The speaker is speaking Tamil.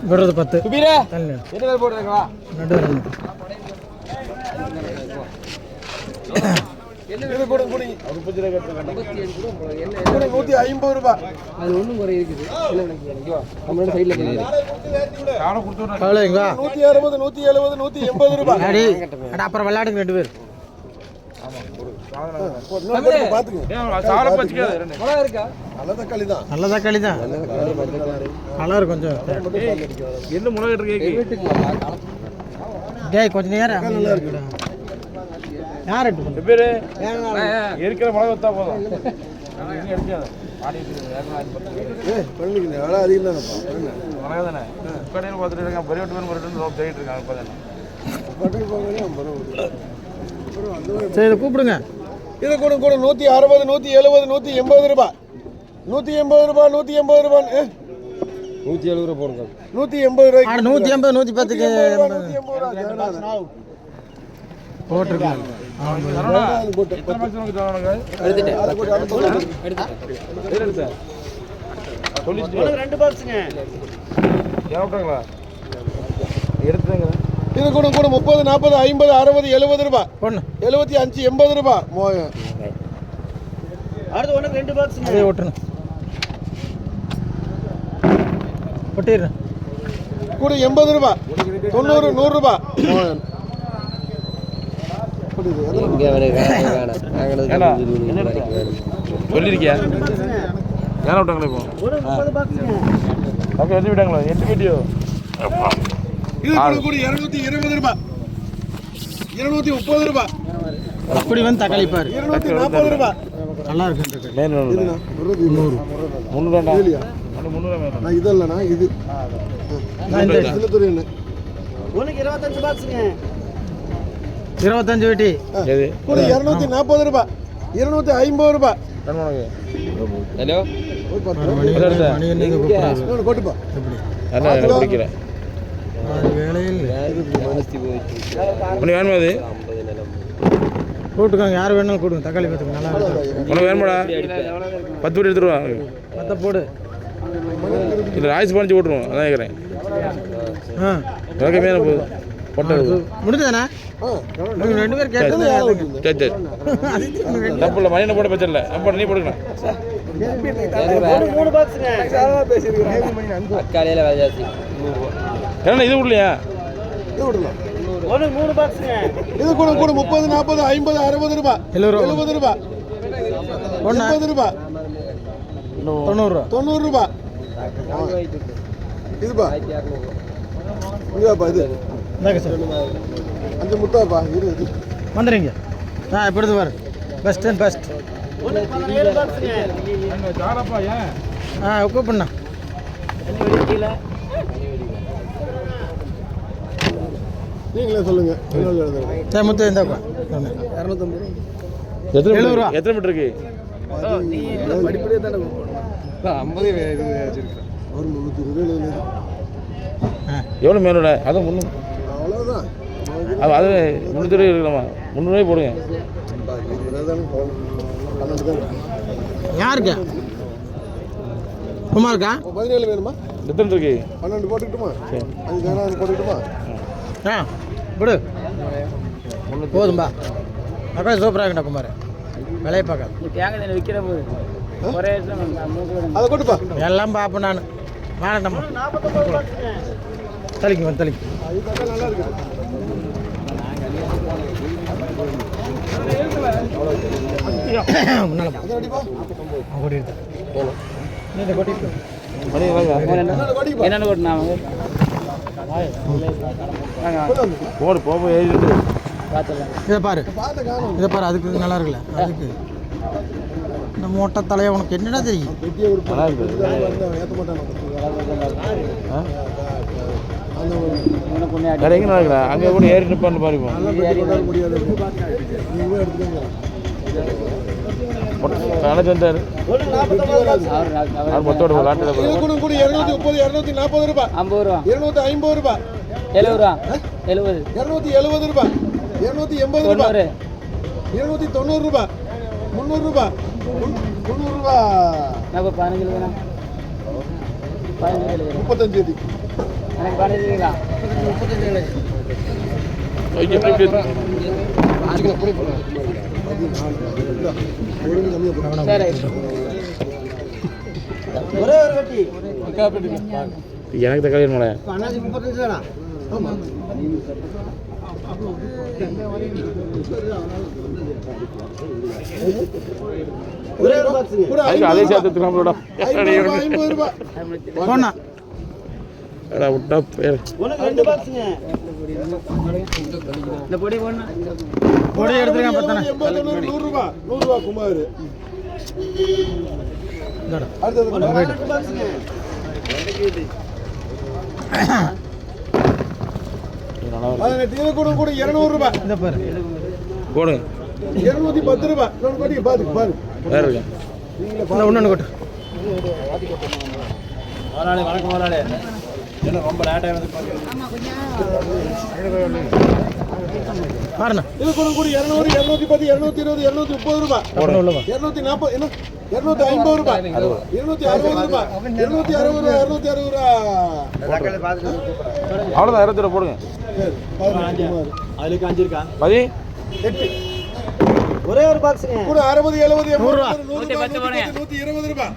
விடுறது 10. என்ன போடுறீங்களா? என்ன போடுங்க போடுங்க. ஒரு 150 ரூபாய். அது ஒண்ணும் குறை இருக்குது. என்ன நினைக்கிறீங்க? நம்ம சைடுல இருக்குது. காண கொடுத்துறேன். அவ்வளவுங்களா? 160, 170, 180 ரூபாய். அட அப்புறம் விளையாடுங்க ரெண்டு பேர். ஆமா போடு. பாத்துங்க. சால பச்சிக்காத. மழை இருக்கா? நல்ல தக்காளி தான். நல்ல தக்காளி தான். கலர் கொஞ்சம். என்ன முளை இருக்கு? டேய் கொஞ்சம் நேரம் நல்லா இருக்கு. யார் எட்டு பண்ணு பேரு இருக்கிற மழை வந்தா போதும். சரி கூப்பிடுங்க. இது கூட கூட 160, 170, 180 ரூபாய். 180 ரூபாய், 180 ரூபாய். 170 ரூபாய் போடுங்க. 180 ரூபாய். 180, 110க்கு போட்டுருக்காங்க. இது கூட கூட 30, 40, 50, 60, 70 ரூபாய். 75, 80 ரூபாய். அடுத்து உனக்கு 2 பாக்ஸ் அதே ஓட்டுறேன். ஒட்டிடுறேன். கூட 80 ரூபாய். 90, 100 ரூபாய். சொல்லிருக்கியா? யாரை விட்டாங்களா இப்போ? அப்போ விட்டாங்களா? 8 வீடியோ. இது கூட 220 ரூபாய். 230 ரூபாய். அப்படி வந்து தக்காளி பாரு. 240 ரூபாய். நல்லா இருக்கு தக்காளி. 300. 300 நான் இது இல்லண்ணா இது. நான் இந்த இதுல துரியண்ணே. உனக்கு 25 பாக்ஸ்ங்க. 25 வெட்டி. எது? கூட 240 ரூபாய். 250 ரூபாய். ஹலோ. மணி நீங்க கூப்பிடுறாரு. போட்டுப்பா. எப்படி? அதான் குடிக்கிறேன். அது வேலையில் மனஸ்தி போயிச்சு. உனக்கு வேணுமா அது? கூட்டுக்காங்க யார் வேணாலும் கூடுங்க. தக்காளி பார்த்துங்க நல்லா இருக்கு. உனக்கு வேணுமாடா? 10 பேர் எடுத்துருவா. 10 போடு. இது ராய்ஸ் பண்ணிச்சு போட்டுருவோம். அதான் கேட்குறேன். கம்மியான போதும் போட்டது முடிஞ்சதானே? நீங்கள் 2 பேர் கேட்டது சரி சரி தப்பு இல்லை. மணியை போட பிரச்சனை இல்லை. நம்ம நீ போட்டுக்கலாம். 3 பாக்ஸ்ங்க. காலையில வாஜாசி என்ன இது விடலையா? இது விடலாம். உனக்கு 3 பாக்ஸ்ங்க. இது கூட கூட 30, 40, 50, 60 ரூபாய். 70 ரூபாய். 90 ரூபாய். 90 ரூபா. 90 ரூபாய். இதுப்பா இதுப்பா இது இந்தாங்க சார். 5 முட்டைப்பா. இது வந்துடுங்க. இப்படி பாரு. Best and best. உனக்கு 17 பாக்ஸ்ங்க. ஜாலப்பா ஏன்? கூப்பிடுண்ணா. நீங்களே சொல்லுங்க. சரி முத்து இந்தாப்பா. 250 70 எத்தனை மீட்டர் இருக்கு? படிப்படியே தானே 50 ஒரு 320 எவ்வளோ மேலோட? அது 300. அவ்வளோதான். அது 320 இருக்கலாமா? 300 போடுங்க. யாருக்கு? குமாருக்கா? 17 வேணுமா? எத்தனை இருக்கு? 12 போட்டுக்கிட்டுமா? சரி 5 போட்டுக்கிட்டுமா? விடு போதும்பா. தக்காளி சூப்பராக இருக்குண்ணா குமார். விலையை பார்க்காது. தேங்காய் விற்கிற போது ஒரே அதை கொட்டுப்பா. எல்லாம் பார்ப்பேன் நான். வேணாம்மா. தலிக்கு வந்து தலிக்கு. நல்லா இருக்கு. முன்னால கொட்டிட்டு என்னென்ன கொட்டினா போடு போக எழுதிட்டு இதை பாரு. இதை பாரு. அதுக்கு நல்லா இருக்குல்ல? அதுக்கு இந்த மொட்டை தலையை உனக்கு என்னடா தெரியும்? எங்கே நடக்கிறா? அங்கே கூட ஏறி நிற்பான்னு பாருப்போம். கணக்கு வந்தார் மொத்தோட விளாட்டு 230, 240 ரூபாய். 50 ரூபா. 250 ரூபாய். 70 ரூபா. 70 270 ரூபாய். 280 ரூபாய். 290 ரூபாய். 300 ரூபாய். 300 ரூபாய். 15 வேணாம். 35 எது எனக்கு பண்ணிடுவீங்களா? சரி. ஒரே ஒரு கட்டி எனக்கு தக்காளி மலை அண்ணாச்சி 35 தானா? ஆமா. ஒரே ஒரு பாக்ஸ் அதே சேர்த்து நம்மளோட 50 ரூபாய் போண்ணா விட்டா பேர் உனக்கு 2 பாக்ஸ்ங்க இந்த பொடி போடணும். பொடி எடுத்துருக்கேன் பத்தானே 80 100 ரூபாய் 100 ரூபாய் குமார் அடுத்தது 2 பாக்ஸ்ங்க அதனை தீர கூட 200 ரூபாய் இந்த பாரு போடுங்க 210 ரூபாய் இன்னொரு கொடி பாரு பாரு வேற இருக்கு. ஒன்று கொட்டு முதலாளி வணக்கம் முதலாளி. என்ன ரொம்ப லேட்டாக வந்து பாருண்ணா இது கூட 200 210 220 230 ரூபாய் அப்புறம் உள்ளவா 240 என்ன 250 ரூபாய் 260 ரூபாய் 260 260 ரூபாய் அவ்வளோதான் 20 ரூபா போடுங்க. அதுல காஞ்சிருக்கா 8 ஒரே ஒரு பாக்ஸ் கூட 60 70 80 100 ரூபாய் 120 ரூபாய்